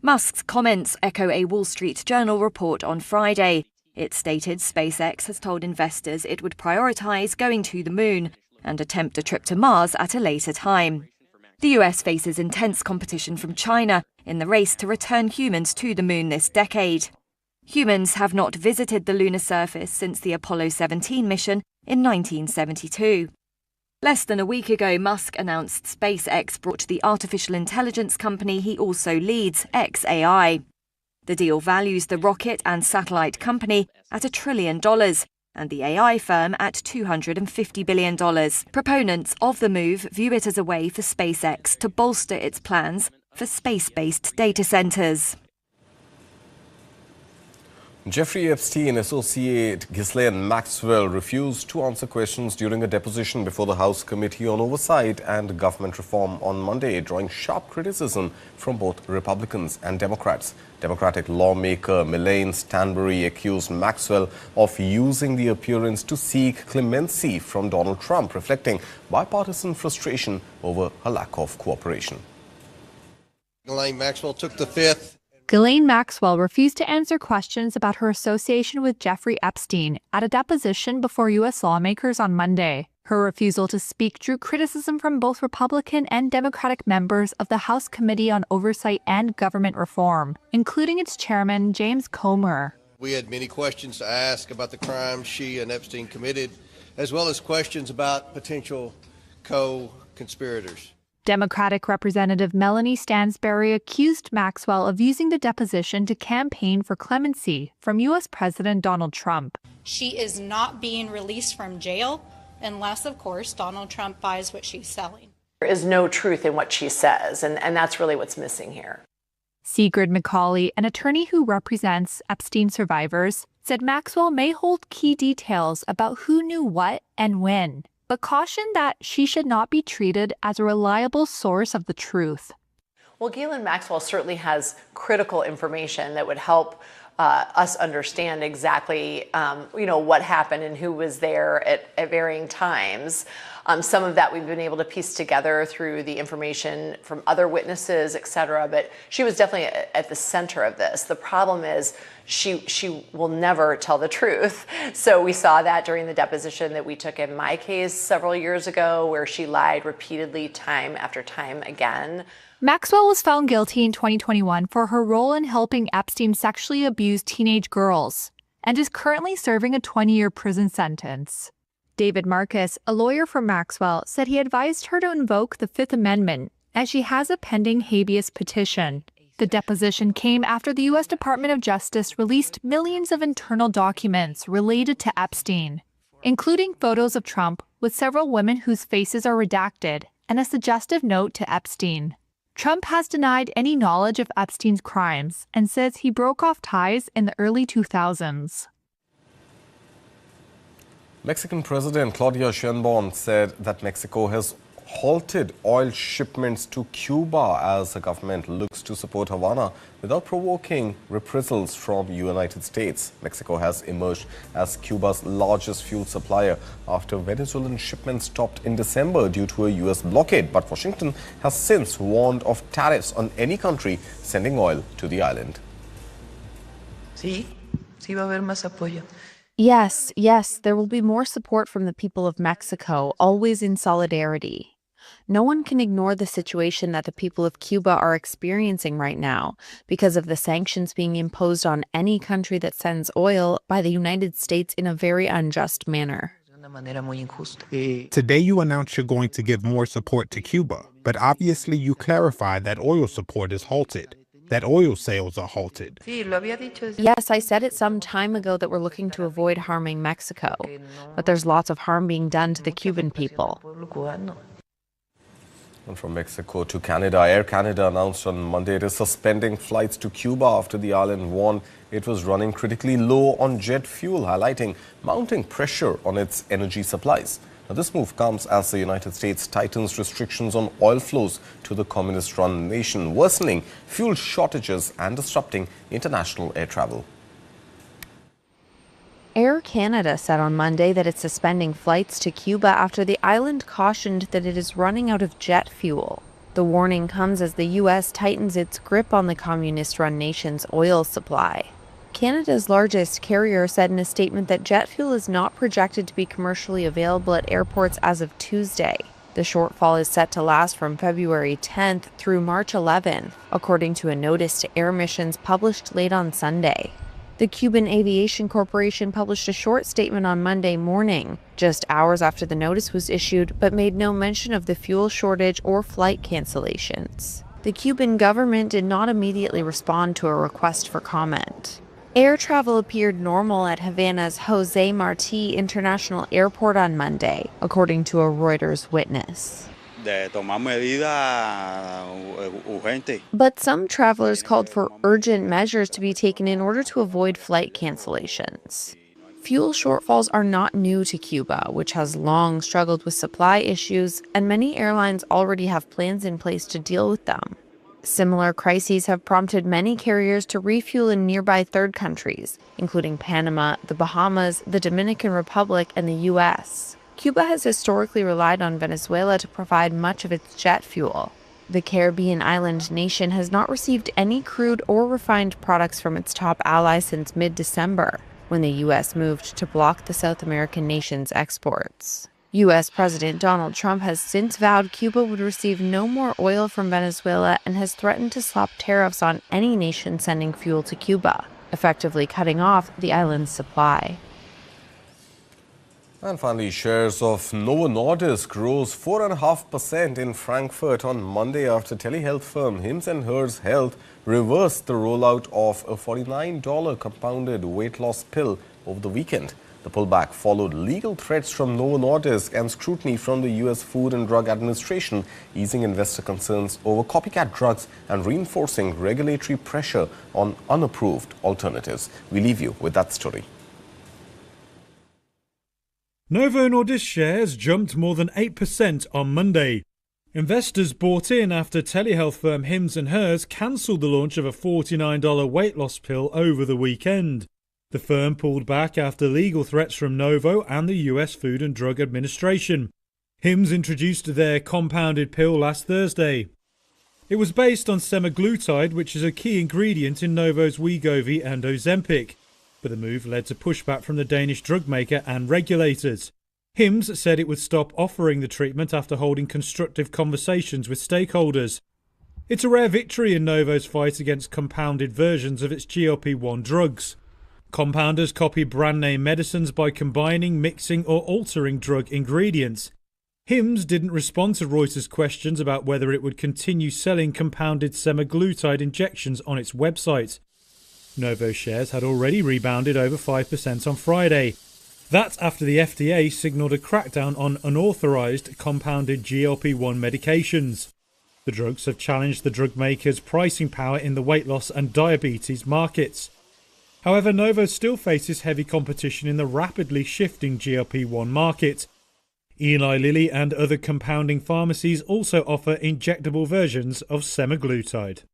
Musk's comments echo a Wall Street Journal report on Friday. It stated SpaceX has told investors it would prioritise going to the moon and attempt a trip to Mars at a later time. The US faces intense competition from China in the race to return humans to the moon this decade. Humans have not visited the lunar surface since the Apollo 17 mission in 1972. Less than a week ago, Musk announced SpaceX brought the artificial intelligence company he also leads, xAI. The deal values the rocket and satellite company at $1 trillion and the AI firm at $250 billion. Proponents of the move view it as a way for SpaceX to bolster its plans for space-based data centers. Jeffrey Epstein associate Ghislaine Maxwell refused to answer questions during a deposition before the House Committee on Oversight and Government Reform on Monday, drawing sharp criticism from both Republicans and Democrats. Democratic lawmaker Melaine Stanbury accused Maxwell of using the appearance to seek clemency from Donald Trump, reflecting bipartisan frustration over her lack of cooperation. Ghislaine Maxwell took the Fifth. Ghislaine Maxwell refused to answer questions about her association with Jeffrey Epstein at a deposition before U.S. lawmakers on Monday. Her refusal to speak drew criticism from both Republican and Democratic members of the House Committee on Oversight and Government Reform, including its chairman, James Comer. We had many questions to ask about the crimes she and Epstein committed, as well as questions about potential co-conspirators. Democratic Representative Melanie Stansbury accused Maxwell of using the deposition to campaign for clemency from U.S. President Donald Trump. She is not being released from jail unless, of course, Donald Trump buys what she's selling. There is no truth in what she says, and that's really what's missing here. Sigrid McCauley, an attorney who represents Epstein survivors, said Maxwell may hold key details about who knew what and when, but cautioned that she should not be treated as a reliable source of the truth. Well, Ghislaine Maxwell certainly has critical information that would help us understand exactly, what happened and who was there at varying times. Some of that we've been able to piece together through the information from other witnesses, et cetera. But she was definitely at the center of this. The problem is she will never tell the truth. So we saw that during the deposition that we took in my case several years ago, where she lied repeatedly time after time again. Maxwell was found guilty in 2021 for her role in helping Epstein sexually abuse teenage girls and is currently serving a 20-year prison sentence. David Marcus, a lawyer for Maxwell, said he advised her to invoke the Fifth Amendment as she has a pending habeas petition. The deposition came after the U.S. Department of Justice released millions of internal documents related to Epstein, including photos of Trump with several women whose faces are redacted and a suggestive note to Epstein. Trump has denied any knowledge of Epstein's crimes and says he broke off ties in the early 2000s. Mexican President Claudia Sheinbaum said that Mexico has halted oil shipments to Cuba as the government looks to support Havana without provoking reprisals from the United States. Mexico has emerged as Cuba's largest fuel supplier after Venezuelan shipments stopped in December due to a U.S. blockade. But Washington has since warned of tariffs on any country sending oil to the island. Sí va a haber más apoyo. Yes, there will be more support from the people of Mexico, always in solidarity. No one can ignore the situation that the people of Cuba are experiencing right now because of the sanctions being imposed on any country that sends oil by the United States in a very unjust manner. Today you announced you're going to give more support to Cuba, but obviously you clarify that oil support is halted, that oil sales are halted. Yes, I said it some time ago that we're looking to avoid harming Mexico, but there's lots of harm being done to the Cuban people. And from Mexico to Canada, Air Canada announced on Monday it is suspending flights to Cuba after the island warned it was running critically low on jet fuel, highlighting mounting pressure on its energy supplies. Now, this move comes as the United States tightens restrictions on oil flows to the communist-run nation, worsening fuel shortages and disrupting international air travel. Air Canada said on Monday that it's suspending flights to Cuba after the island cautioned that it is running out of jet fuel. The warning comes as the U.S. tightens its grip on the communist-run nation's oil supply. Canada's largest carrier said in a statement that jet fuel is not projected to be commercially available at airports as of Tuesday. The shortfall is set to last from February 10th through March 11th, according to a notice to air missions published late on Sunday. The Cuban Aviation Corporation published a short statement on Monday morning, just hours after the notice was issued, but made no mention of the fuel shortage or flight cancellations. The Cuban government did not immediately respond to a request for comment. Air travel appeared normal at Havana's Jose Marti International Airport on Monday, according to a Reuters witness. But some travelers called for urgent measures to be taken in order to avoid flight cancellations. Fuel shortfalls are not new to Cuba, which has long struggled with supply issues, and many airlines already have plans in place to deal with them. Similar crises have prompted many carriers to refuel in nearby third countries, including Panama, the Bahamas, the Dominican Republic, and the U.S. Cuba has historically relied on Venezuela to provide much of its jet fuel. The Caribbean island nation has not received any crude or refined products from its top ally since mid-December, when the U.S. moved to block the South American nation's exports. U.S. President Donald Trump has since vowed Cuba would receive no more oil from Venezuela and has threatened to slap tariffs on any nation sending fuel to Cuba, effectively cutting off the island's supply. And finally, shares of Novo Nordisk rose 4.5% in Frankfurt on Monday after telehealth firm Hims & Hers Health reversed the rollout of a $49 compounded weight loss pill over the weekend. The pullback followed legal threats from Novo Nordisk and scrutiny from the U.S. Food and Drug Administration, easing investor concerns over copycat drugs and reinforcing regulatory pressure on unapproved alternatives. We leave you with that story. Novo Nordisk shares jumped more than 8% on Monday. Investors bought in after telehealth firm Hims & Hers cancelled the launch of a $49 weight loss pill over the weekend. The firm pulled back after legal threats from Novo and the US Food and Drug Administration. Hims introduced their compounded pill last Thursday. It was based on semaglutide, which is a key ingredient in Novo's Wegovy and Ozempic. But the move led to pushback from the Danish drug maker and regulators. Hims said it would stop offering the treatment after holding constructive conversations with stakeholders. It's a rare victory in Novo's fight against compounded versions of its GLP-1 drugs. Compounders copy brand name medicines by combining, mixing or altering drug ingredients. Hims didn't respond to Reuters' questions about whether it would continue selling compounded semaglutide injections on its website. Novo shares had already rebounded over 5% on Friday. That's after the FDA signalled a crackdown on unauthorised compounded GLP-1 medications. The drugs have challenged the drug maker's pricing power in the weight loss and diabetes markets. However, Novo still faces heavy competition in the rapidly shifting GLP-1 market. Eli Lilly and other compounding pharmacies also offer injectable versions of semaglutide.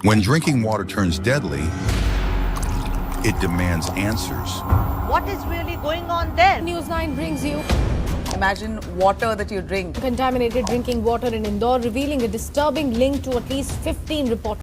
When drinking water turns deadly, it demands answers. What is really going on there? News9 brings you. Imagine water that you drink. Contaminated drinking water in Indore, revealing a disturbing link to at least 15 reported